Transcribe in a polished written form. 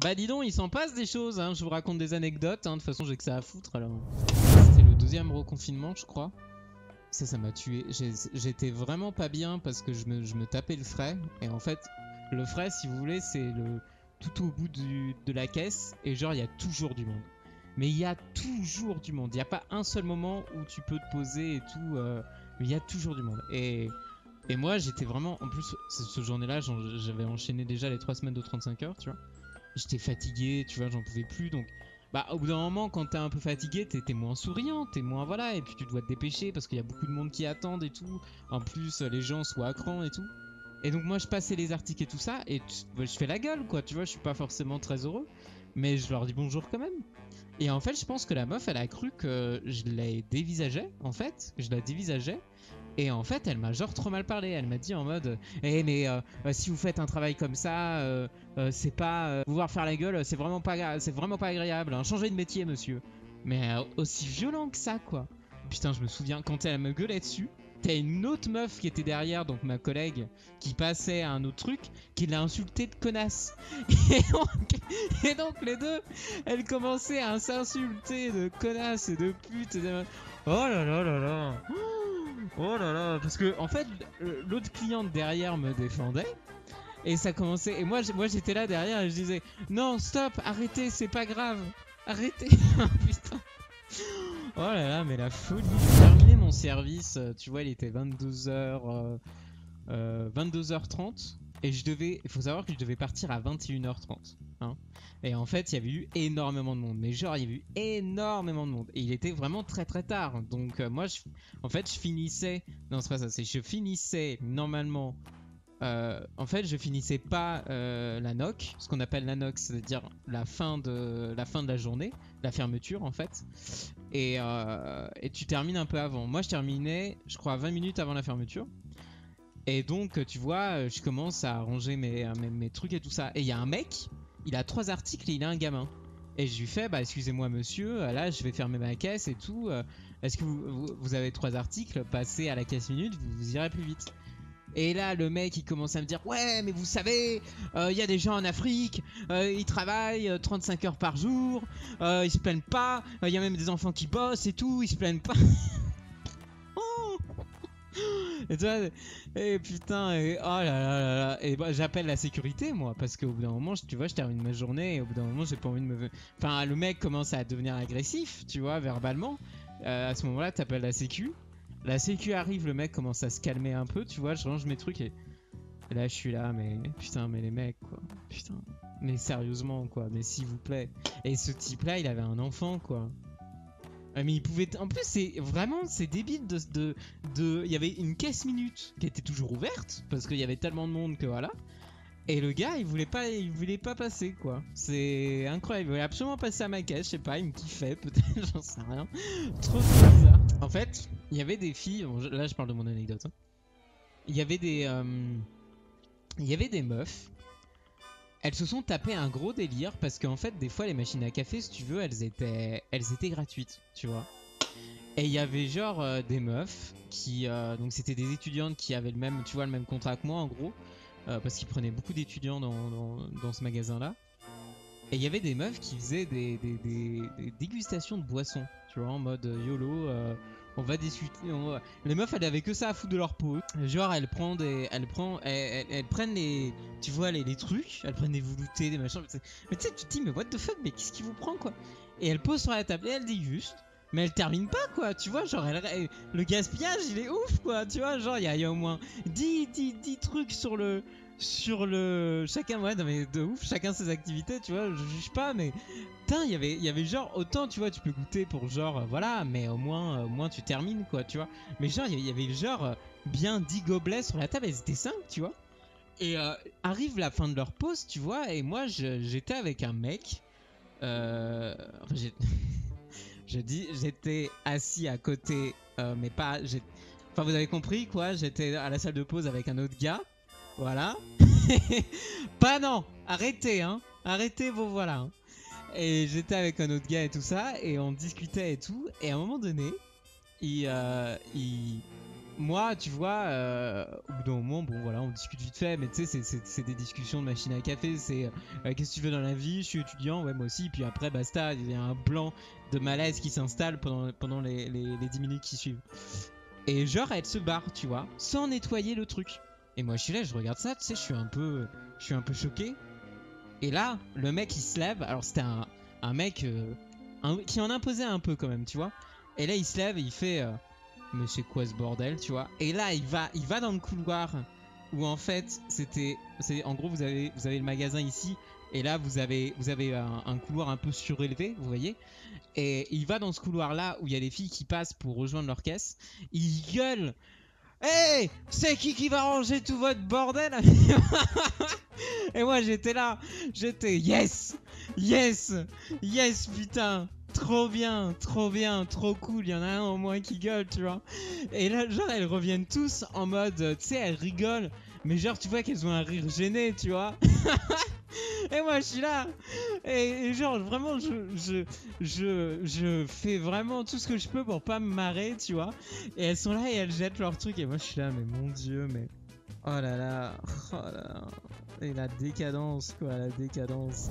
Bah dis donc, il s'en passe des choses, hein. Je vous raconte des anecdotes, hein. De toute façon j'ai que ça à foutre alors. C'était le deuxième reconfinement je crois. Ça m'a tué. J'étais vraiment pas bien parce que je me tapais le frais. Et en fait, le frais si vous voulez c'est le tout au bout de la caisse. Et genre il y a toujours du monde. Mais il y a toujours du monde. Il n'y a pas un seul moment où tu peux te poser et tout. Mais il y a toujours du monde. Et moi j'étais vraiment... En plus ce journée-là j'avais enchaîné déjà les 3 semaines de 35 heures tu vois. J'étais fatigué, tu vois, j'en pouvais plus. Donc, bah, au bout d'un moment, quand t'es un peu fatigué, t'es moins souriant, t'es moins voilà. Et puis tu dois te dépêcher parce qu'il y a beaucoup de monde qui attendent et tout. En plus, les gens sont à cran et tout. Et donc, moi, je passais les articles et tout ça. Et je fais la gueule, quoi. Tu vois, je suis pas forcément très heureux. Mais je leur dis bonjour quand même. Et en fait, je pense que la meuf, elle a cru que je la dévisageais, en fait. Que je la dévisageais. Et en fait, elle m'a genre trop mal parlé. Elle m'a dit en mode eh mais si vous faites un travail comme ça, c'est pas pouvoir faire la gueule, c'est vraiment pas agréable. Hein. Changez de métier, monsieur. Mais aussi violent que ça, quoi. Putain, je me souviens quand elle me gueulait dessus. T'as une autre meuf qui était derrière, donc ma collègue, qui passait à un autre truc, qui l'a insulté de connasse. Et donc les deux, elles commençaient à s'insulter de connasse et de pute. Oh là là là là. Oh là là, parce que en fait, l'autre cliente derrière me défendait et ça commençait. Et moi j'étais là derrière et je disais non, stop, arrêtez, c'est pas grave, arrêtez. Putain. Oh là là, mais la folie. J'ai terminé mon service, tu vois, il était 22h30 et il faut savoir que je devais partir à 21h30. Hein. Et en fait, il y avait eu énormément de monde. Mais genre, il y avait eu énormément de monde. Et il était vraiment très très tard. Donc moi, en fait, je finissais... Non, c'est pas ça. Je finissais normalement... en fait, je finissais pas la NOC, ce qu'on appelle la NOC, c'est-à-dire la fin de la journée, la fermeture en fait. Et tu termines un peu avant. Moi, je terminais, je crois, 20 minutes avant la fermeture. Et donc, tu vois, je commence à ranger mes trucs et tout ça. Et il y a un mec, il a 3 articles et il a un gamin. Et je lui fais, bah excusez-moi monsieur, là je vais fermer ma caisse et tout. Est-ce que vous avez 3 articles, passez à la caisse minute, vous irez plus vite. Et là le mec il commence à me dire ouais mais vous savez il y a des gens en Afrique ils travaillent 35 heures par jour ils se plaignent pas il y a même des enfants qui bossent et tout ils se plaignent pas. Et tu vois, et putain, et oh là là là là, et bah, j'appelle la sécurité moi, parce qu'au bout d'un moment, tu vois, je termine ma journée, et au bout d'un moment, j'ai pas envie de me. Enfin, le mec commence à devenir agressif, tu vois, verbalement. À ce moment-là, t'appelles la sécu. La sécu arrive, le mec commence à se calmer un peu, tu vois, je range mes trucs et là, je suis là, mais putain, mais les mecs, quoi, putain, mais sérieusement, quoi, mais s'il vous plaît. Et ce type-là, il avait un enfant, quoi. Mais il pouvait. En plus, c'est vraiment. C'est débile Il y avait une caisse minute qui était toujours ouverte parce qu'il y avait tellement de monde que voilà. Et le gars, il voulait pas passer quoi. C'est incroyable. Il voulait absolument passer à ma caisse. Je sais pas, il me kiffait peut-être, j'en sais rien. Trop bizarre. En fait, il y avait des filles. Bon, là, je parle de mon anecdote. Hein. Il y avait des meufs. Elles se sont tapées un gros délire parce qu'en fait, des fois, les machines à café, si tu veux, elles étaient gratuites, tu vois. Et il y avait genre des meufs qui, donc c'était des étudiantes qui avaient le même contrat que moi en gros, parce qu'ils prenaient beaucoup d'étudiants dans ce magasin-là. Et il y avait des meufs qui faisaient des dégustations de boissons, tu vois, en mode YOLO. On va discuter. Les meufs, elles avaient que ça à foutre de leur peau. Genre, elles prennent les, tu vois, les trucs. Elles prennent des veloutés, des machins. Mais tu sais, tu te dis, mais what the fuck, mais qu'est-ce qui vous prend, quoi? Et elles posent sur la table et elles dégustent. Mais elles terminent pas, quoi. Tu vois, genre, le gaspillage, il est ouf, quoi. Tu vois, genre, il y a au moins 10 trucs sur le. Chacun, ouais, non mais de ouf, chacun ses activités, tu vois, je juge pas, mais putain, il y avait genre autant, tu vois, tu peux goûter pour genre, voilà, mais au moins tu termines, quoi, tu vois. Mais genre, il y avait genre bien 10 gobelets sur la table, elles étaient 5, tu vois. Et arrive la fin de leur pause, tu vois, et moi, j'étais avec un mec, enfin, j'étais assis à côté, mais pas, enfin, vous avez compris, quoi, j'étais à la salle de pause avec un autre gars. Voilà. Pas non. Arrêtez, hein. Arrêtez vos voilà. Hein. Et j'étais avec un autre gars et tout ça, et on discutait et tout. Et à un moment donné, il moi, tu vois, au bout d'un moment, bon voilà, on discute vite fait, mais tu sais, c'est des discussions de machine à café, c'est qu'est-ce que tu veux dans la vie, je suis étudiant, ouais, moi aussi, puis après, basta, il y a un blanc de malaise qui s'installe pendant les 10 minutes qui suivent. Et genre, elle se barre, tu vois, sans nettoyer le truc. Et moi, je suis là, je regarde ça, tu sais, je suis un peu choqué. Et là, le mec, il se lève, alors c'était un mec qui en imposait un peu quand même, tu vois. Et là, il se lève et il fait... mais c'est quoi ce bordel, tu vois? Et là, il va dans le couloir où en fait, en gros, vous avez le magasin ici, et là, vous avez un couloir un peu surélevé, vous voyez? Et il va dans ce couloir-là où il y a les filles qui passent pour rejoindre leur caisse. Il gueule. Hey, c'est qui va ranger tout votre bordel? Et moi, j'étais là. J'étais yes, yes, yes, putain. Trop bien, trop cool. Il y en a un au moins qui gueule, tu vois. Et là, genre, elles reviennent tous en mode, tu sais, elles rigolent. Mais genre, tu vois qu'elles ont un rire gêné, tu vois. Et moi, je suis là. Et genre, vraiment, je fais vraiment tout ce que je peux pour pas me marrer, tu vois. Et elles sont là et elles jettent leur truc. Et moi, je suis là, mais mon Dieu, mais... Oh là là. Oh là là. Et la décadence, quoi, la décadence.